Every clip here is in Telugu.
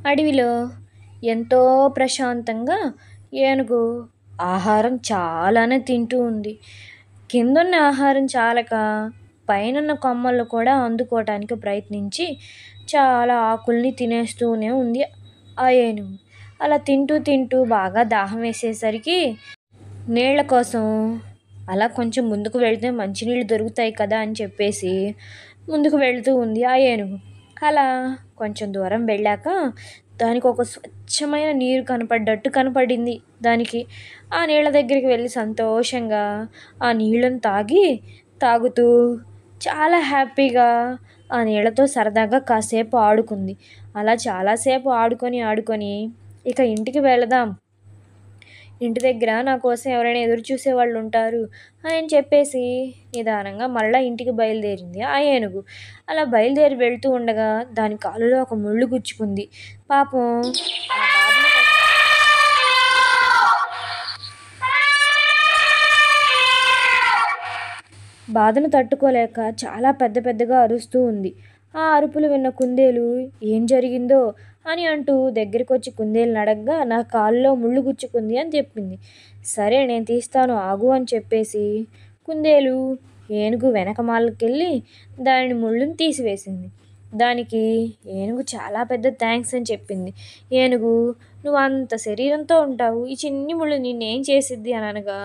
అడవిలో ఎంతో ప్రశాంతంగా ఏనుగు ఆహారం చాలానే తింటూ ఉంది. కిందున్న ఆహారం చాలక పైనున్న కొమ్మలు కూడా అందుకోవటానికి ప్రయత్నించి చాలా ఆకుల్ని తినేస్తూనే ఉంది ఆ ఏనుగు. అలా తింటూ తింటూ బాగా దాహం వేసేసరికి నీళ్ళ కోసం అలా కొంచెం ముందుకు వెళ్తే మంచినీళ్ళు దొరుకుతాయి కదా అని చెప్పేసి ముందుకు వెళ్తూ ఉంది ఆ ఏనుగు. అలా కొంచెం దూరం వెళ్ళాక దానికి ఒక స్వచ్ఛమైన నీరు కనపడ్డట్టు కనపడింది దానికి. ఆ నీళ్ళ దగ్గరికి వెళ్ళి సంతోషంగా ఆ నీళ్ళను తాగుతూ చాలా హ్యాపీగా ఆ నీళ్ళతో సరదాగా కాసేపు ఆడుకుంది. అలా చాలాసేపు ఆడుకొని ఇక ఇంటికి వెళదాం, ఇంటి దగ్గర నా కోసం ఎవరైనా ఎదురు చూసేవాళ్ళు ఉంటారు అని చెప్పేసి నిదానంగా మళ్ళీ ఇంటికి బయలుదేరింది ఆ ఏనుగు. అలా బయలుదేరి వెళ్తూ ఉండగా దాని కాలులో ఒక ముళ్ళు గుచ్చుకుంది. పాపం ఆ బాధను తట్టుకోలేక చాలా పెద్ద పెద్దగా అరుస్తూ ఉంది. ఆ అరుపులు విన్న కుందేలు ఏం జరిగిందో అని అంటూ దగ్గరికి కుందేలుని అడగ్గా నా కాలులో ముళ్ళు గుచ్చుకుంది అని చెప్పింది. సరే నేను తీస్తాను ఆగు అని చెప్పేసి కుందేలు ఏనుగు వెనకమాలకెళ్ళి దాని ముళ్ళుని తీసివేసింది. దానికి ఏనుగు చాలా పెద్ద థ్యాంక్స్ అని చెప్పింది. ఏనుగు నువ్వు అంత శరీరంతో ఉంటావు, ఈ చిన్ని ముళ్ళు నిన్నేం చేసిద్ది అని అనగా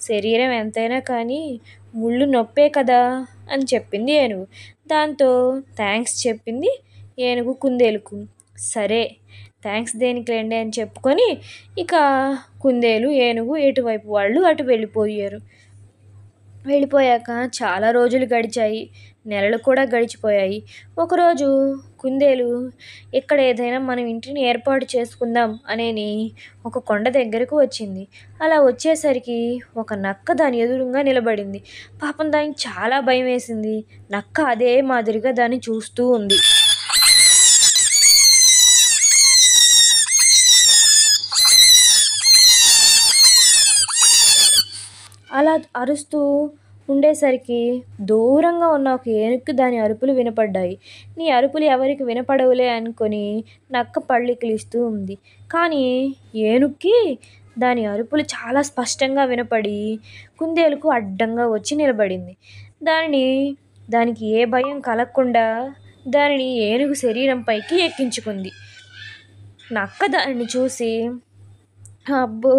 శరీరం ఎంతైనా కానీ ముళ్ళు నొప్పే కదా అని చెప్పింది ఏనుగు. దాంతో థ్యాంక్స్ చెప్పింది ఏనుగు కుందేలుకు. సరే థ్యాంక్స్ దేనికిలేండి అని చెప్పుకొని ఇక కుందేలు ఏనుగు ఎటువైపు వాళ్ళు అటు వెళ్ళిపోయాక చాలా రోజులు గడిచాయి, నెలలు కూడా గడిచిపోయాయి. ఒకరోజు కుందేలు ఇక్కడ ఏదైనా మనం ఇంటిని ఏర్పాటు చేసుకుందాం అనేని ఒక కొండ దగ్గరకు వచ్చింది. అలా వచ్చేసరికి ఒక నక్క దాని ఎదురుగా నిలబడింది. పాపం దానికి చాలా భయం వేసింది. నక్క అదే మాదిరిగా దాన్ని చూస్తూ ఉంది. అలా అరుస్తూ ఉండేసరికి దూరంగా ఉన్న ఒక ఏనుగుకి దాని అరుపులు వినపడ్డాయి. నీ అరుపులు ఎవరికి వినపడవులే అనుకొని నక్క పళ్ళికిలిస్తూ ఉంది. కానీ ఏనుగుకి దాని అరుపులు చాలా స్పష్టంగా వినపడి కుందేలుకు అడ్డంగా వచ్చి నిలబడింది. దానికి ఏ భయం కలగకుండా దానిని ఏనుగు శరీరం పైకి ఎక్కించుకుంది. నక్క దాన్ని చూసి అబ్బో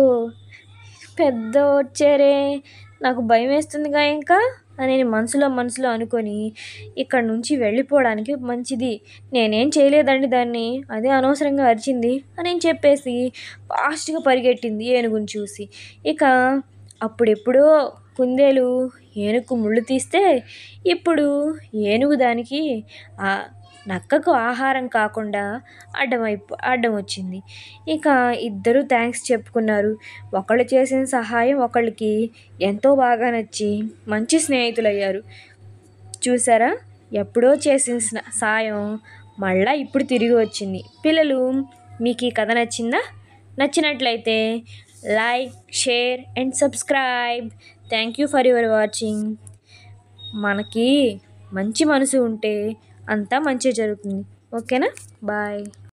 పెద్ద వచ్చారే, నాకు భయం వేస్తుందిగా ఇంకా అని మనసులో అనుకొని ఇక్కడ నుంచి వెళ్ళిపోవడానికి మంచిది, నేనేం చేయలేదండి దాన్ని, అదే అనవసరంగా అరిచింది అని చెప్పేసి ఫాస్ట్గా పరిగెట్టింది ఏనుగుని చూసి. ఇక అప్పుడెప్పుడో కుందేలు ఏనుగు ముళ్ళు తీస్తే ఇప్పుడు ఏనుగు దానికి నక్కకు ఆహారం కాకుండా అడ్డం వచ్చింది. ఇక ఇద్దరు థ్యాంక్స్ చెప్పుకున్నారు. ఒకళ్ళు చేసిన సహాయం ఒకళ్ళకి ఎంతో బాగా నచ్చి మంచి స్నేహితులయ్యారు. చూసారా, ఎప్పుడో చేసిన సాయం మళ్ళీ ఇప్పుడు తిరిగి వచ్చింది. పిల్లలు, మీకు ఈ కథ నచ్చినట్లయితే like, share and subscribe. Thank you for your watching. మనకి మంచి మనసు ఉంటే అంతా మంచి జరుగుతుంది. ఓకేనా, బాయ్.